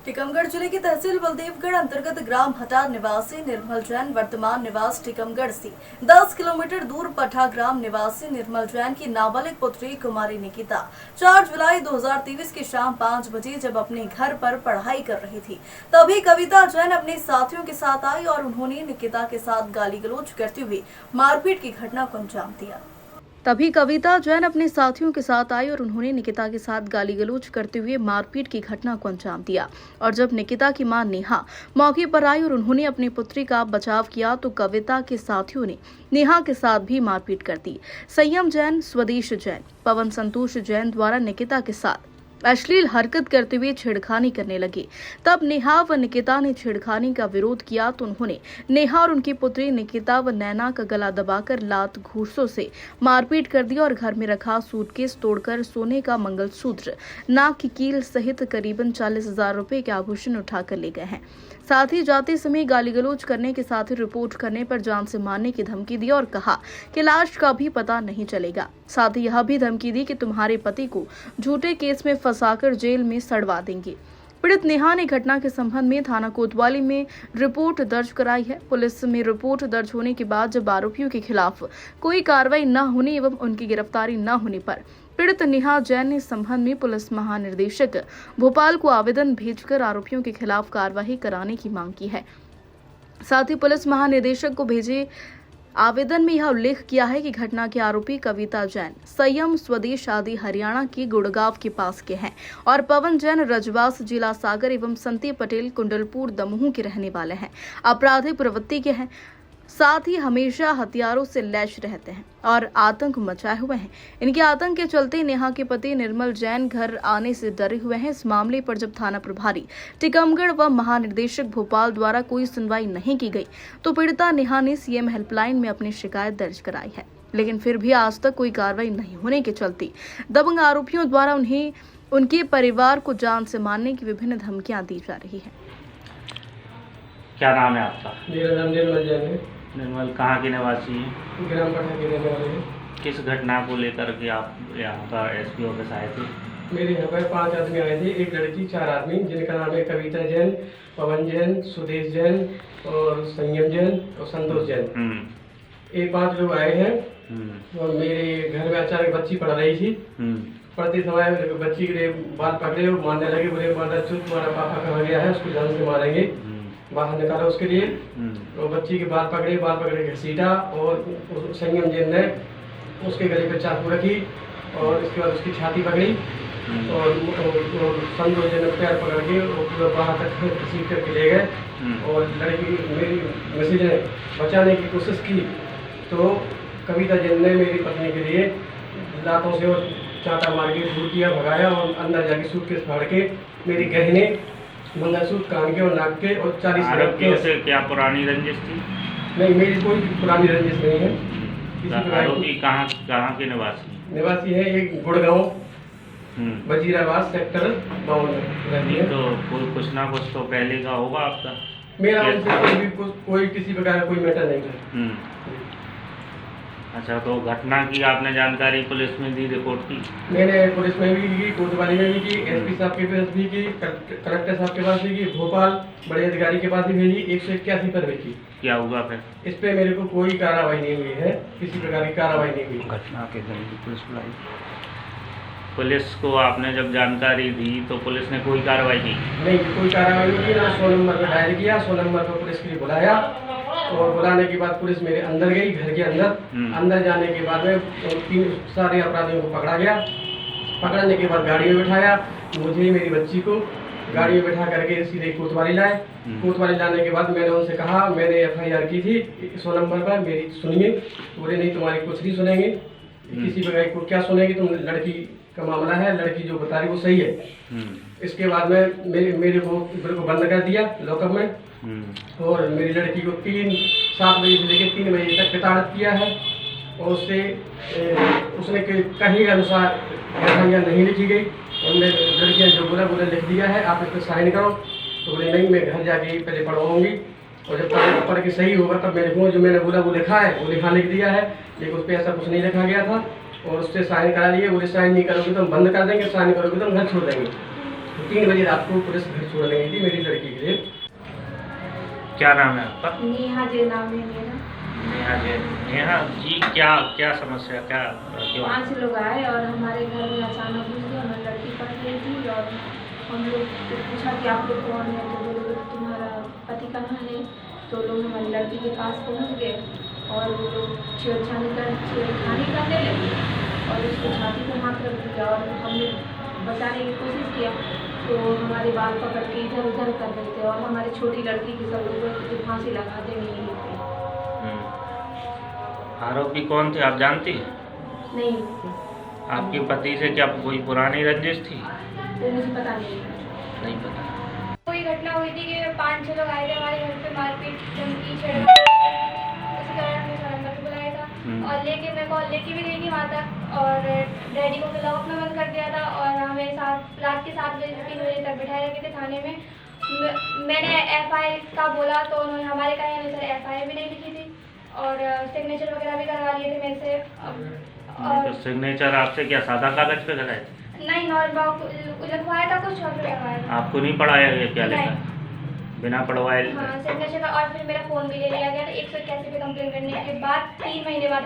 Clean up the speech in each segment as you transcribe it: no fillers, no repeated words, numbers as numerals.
टीकमगढ़ जिले की तहसील बलदेवगढ़ अंतर्गत ग्राम हटा निवासी निर्मल जैन वर्तमान निवास टीकमगढ़ से 10 किलोमीटर दूर पठा ग्राम निवासी निर्मल जैन की नाबालिग पुत्री कुमारी निकिता 4 जुलाई 2023 की शाम 5 बजे जब अपने घर पर पढ़ाई कर रही थी, तभी कविता जैन अपने साथियों के साथ आई और उन्होंने निकिता के साथ गाली गलौज करते हुए मारपीट की घटना को अंजाम दिया। तभी कविता जैन अपने साथियों के साथ आई और उन्होंने निकिता के साथ गाली गलौज करते हुए मारपीट की घटना को अंजाम दिया। और जब निकिता की मां नेहा मौके पर आई और उन्होंने अपनी पुत्री का बचाव किया तो कविता के साथियों ने नेहा के साथ भी मारपीट कर दी। संयम जैन, स्वदेश जैन, पवन संतोष जैन द्वारा निकिता के साथ अश्लील हरकत करते हुए छेड़खानी करने लगे। तब नेहा व निकिता ने छेड़खानी का विरोध किया तो उन्होंने नेहा और उनकी पुत्री निकिता व नैना का गला दबाकर लात घूंसों से मारपीट कर दी और घर में रखा सूटकेस तोड़कर सोने का मंगलसूत्र, नाक की कील सहित करीबन 40,000 रुपए के आभूषण उठाकर ले गए हैं। साथ ही जाते समय गाली गलौज करने के साथ ही रिपोर्ट करने पर जान से मारने की धमकी दी और कहा कि लाश का भी पता नहीं चलेगा। साथ ही यह भी धमकी दी कि तुम्हारे पति को झूठे केस में फंसाकर जेल में सड़वा देंगे। पीड़ित नेहा ने घटना के संबंध में थाना कोतवाली में रिपोर्ट दर्ज कराई है। पुलिस में रिपोर्ट दर्ज होने के बाद जब आरोपियों के खिलाफ कोई कार्रवाई न होने एवं उनकी गिरफ्तारी न होने पर पीड़ित नेहा जैन ने इस संबंध में पुलिस महानिदेशक भोपाल को आवेदन भेजकर आरोपियों के खिलाफ कार्रवाई कराने की मांग की है। साथ ही पुलिस महानिदेशक को भेजे आवेदन में यह उल्लेख किया है कि घटना के आरोपी कविता जैन संयम, स्वदेश आदि हरियाणा के गुड़गांव के पास के हैं और पवन जैन रजवास, जिला सागर एवं संती पटेल कुंडलपुर दमोह के रहने वाले हैं। आपराधिक प्रवृत्ति के हैं, साथ ही हमेशा हथियारों से लैस रहते हैं और आतंक मचाए हुए हैं। इनके आतंक के चलते नेहा के पति निर्मल जैन घर आने से डरे हुए हैं। इस मामले पर जब थाना प्रभारी टीकमगढ़ व महानिदेशक भोपाल द्वारा कोई सुनवाई नहीं की गई तो पीड़िता नेहा ने सीएम हेल्पलाइन में अपनी शिकायत दर्ज कराई है, लेकिन फिर भी आज तक कोई कार्रवाई नहीं होने के चलते दबंग आरोपियों द्वारा उन्हें उनके परिवार को जान से मारने की विभिन्न धमकियां दी जा रही है। क्या नाम है आपका? मेरा नाम निर्मल जैन है। निर्मल कहाँ के निवासी हैं? ग्राम पठा के रहने वाले हैं। किस घटना को लेकर के आप यहाँ पर एसपी ऑफिस आए थे? मेरे यहाँ पर 5 आदमी आए थे, एक लड़की, 4 आदमी, जिनका नाम है कविता जैन, पवन जैन, सुदेश जैन और संयम जैन और संतोष जैन। ये 5 लोग आए हैं और मेरे घर में अचानक बच्ची पढ़ रही थी। पढ़ते समय बच्ची के बाल पकड़े और मारने लगे, बोले मारना चुप, तुम्हारा पापा कहाँ गया है, उसको जान से मारेंगे, बाहर निकाला उसके लिए। तो बच्ची के बाल पकड़े घसीटा और संयम जैन ने उसके गले पे चाकू रखी और इसके बाद उसकी छाती पकड़ी और संतोष जैन ने पैर पकड़ के पूरा बाहर तक घसीट करके ले गए और लड़की मेरी मिसेज ने बचाने की कोशिश की तो कविता जैन ने मेरी पत्नी के लिए लातों से और चाटा मार के दूर किया, भगाया और अंदर जाके सूटकेस फाड़ के मेरी गहने, मंगलसूत्र, कान के और नाक के और 40,000 के। से क्या पुरानी रंजिश थी? नहीं, मेरी कोई पुरानी रंजिश नहीं है। आरोपी कहाँ के निवासी है? एक गुड़गांव वजीराबाद सेक्टर 52 रहती है। तो कुछ ना कुछ तो पहले का होगा आपका? मेरा उनसे कोई किसी प्रकार का कोई मैटर नहीं है। अच्छा, तो घटना की आपने जानकारी पुलिस में दी, रिपोर्ट की? मैंने पुलिस में भी की, कोतवाली में भी की, एसपी साहब के पास भी की, कलेक्टर साहब के पास भी की, भोपाल बड़े अधिकारी के पास भी भेजी, 181 पर भी की। क्या हुआ फिर? इस पे मेरे को कोई कार्रवाई नहीं हुई है, किसी प्रकार की कार्रवाई नहीं हुई। घटना के दिन पुलिस बुलाई? पुलिस को आपने जब जानकारी दी तो पुलिस ने कोई कार्रवाई की? नहीं, कोई कार्रवाई नहीं की। ना 100 नंबर पर डायल किया, 100 नंबर पर पुलिस के लिए बुलाया और बुलाने के बाद पुलिस मेरे अंदर गई, घर के अंदर जाने के बाद में 3 सारे अपराधियों को पकड़ा गया। पकड़ने के बाद गाड़ी में बिठाया, मुझे मेरी बच्ची को गाड़ी में बैठा करके सीधे कोतवाली लाए। कोतवाली लाने के बाद मैंने उनसे कहा, मैंने FIR की थी 100 नंबर पर, मेरी सुनिए। बोले नहीं, तुम्हारी कुछ नहीं सुनेंगे, किसी प्रकार को क्या सुनेंगे, तुम लड़की का मामला है, लड़की जो बता रही वो सही है। इसके बाद में मेरे को बंद कर दिया लॉकअप में और मेरी लड़की को 7 बजे से लेकर 3 बजे तक प्रताड़ित किया है और उसने कहे अनुसार FIR नहीं लिखी गई। उनने लड़कियाँ जो बोला लिख दिया है, आप इस पर साइन करो। तो बोले नहीं, मैं घर जाके पहले पढ़वाऊँगी और जब पढ़ के सही होगा तब मैं लिखूँगा, जो मैंने बोला वो लिखा है, वो लिख दिया है, लेकिन उस पर ऐसा कुछ नहीं लिखा गया था और उससे साइन करा लिए। बोले साइन नहीं करोगे तो हम बंद कर देंगे, साइन करोगे तो हम घर छोड़ देंगे। 3 बजे रात को पुलिस घर छोड़ने गई थी मेरी लड़की के लिए। क्या नाम है आपका? नेहा जी नाम है मेरा। नेहा जी, क्या क्या समस्या, क्या क्यों? 5 लोग आए और हमारे घर में अचानक घुस गए। हमारी लड़की पढ़ रही थी और हम लोग से पूछा कि आप लोग कौन है, तो बोले तुम्हारा पति कहाँ है। तो लोग हमारी लड़की के पास पहुँच गए और वो लोग छेड़खानी करने लगे और उसको छाती पर हाथ रख दिया और हमने बचाने की कोशिश किया तो हमारे बाल पकड़ के इधर उधर कर रहे थे और हमारी छोटी लड़की की सब लोग फांसी लगा देंगे यहीं पे। आरोपी कौन थे, आप जानती हैं? नहीं, आपके पति से क्या कोई पुरानी रंजिश थी? वो मुझे पता नहीं पता। कोई घटना हुई थी कि 5-6 लोग आए थे हमारे घर पे, मारपीट धमकी छेड़खानी, उसी कारण हमने सरेंडर को बुलाया था और लेके मैं कॉल लेके भी गई थी वहाँ तक और डैडी को लॉक में बंद कर दिया था और हमें रात के 7 बजे से 3 बजे तक बिठाए रखे थे थाने में। मैंने FIR का बोला तो उन्होंने हमारे कहा अनुसार FIR भी नहीं लिखी थी और सिग्नेचर वगैरह भी करवा लिए थे मेरे से। तो सिग्नेचर आपसे क्या सादा कागज पे कराए थे? नहीं, नॉर्मल लिखवाया था, कुछ और करवाया था। आपको नहीं पढ़ाया गया क्या लिखा? बिना पढ़वाए? हाँ, सिग्नेचर का। और फिर मेरा फ़ोन भी ले लिया गया था। 181 पे कंप्लेन करने के बाद 3 महीने बाद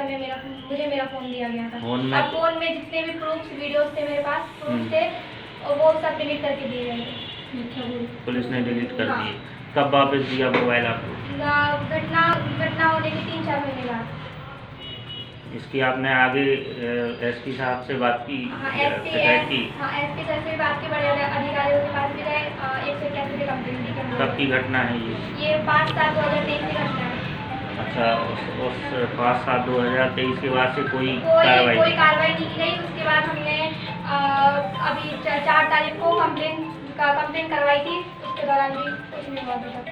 मुझे मेरा फ़ोन दिया गया था। और फ़ोन में जितने भी प्रूफ्स वीडियोस थे मेरे पास प्रूफ थे वो सब डिलीट करके दिए गए थे। पुलिस ने डिलीट कर दिए? कब वापस दिया मोबाइल आपको? घटना होने के 3-4 महीने बाद। इसकी आपने आगे SP साहब से बात की? हाँ, शिकायत की? हाँ, SP सर से बात की, बड़े अधिकारियों के पास भी गए। 181 पे कंप्लेन दी कि कब की घटना है ये 5/7/2023 की घटना है। अच्छा, उस 5/7/2023 के बाद से कोई कार्रवाई नहीं की गई। उसके बाद हमने अभी 4 तारीख को कंप्लेन करवाई थी, उसके दौरान भी कुछ नहीं हुआ अभी तक।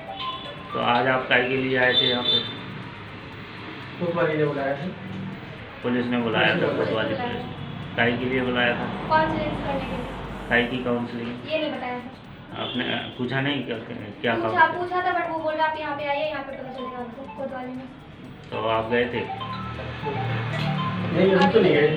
तो आज आप काय के लिए आए थे यहाँ पे? कोतवाली ने बुलाया था। पुलिस ने बुलाया था? कोतवाली पुलिस काय के लिए बुलाया था? काउंसलिंग करने के लिए। काय की काउंसलिंग? ये नहीं बताया था। आपने पूछा नहीं क्या पूछा था बट वो बोल रहा आप यहाँ पे आइए, यहाँ पे पता चलेगा आपको कोतवाली में। तो आप गए थे? नहीं, हम तो नहीं गए।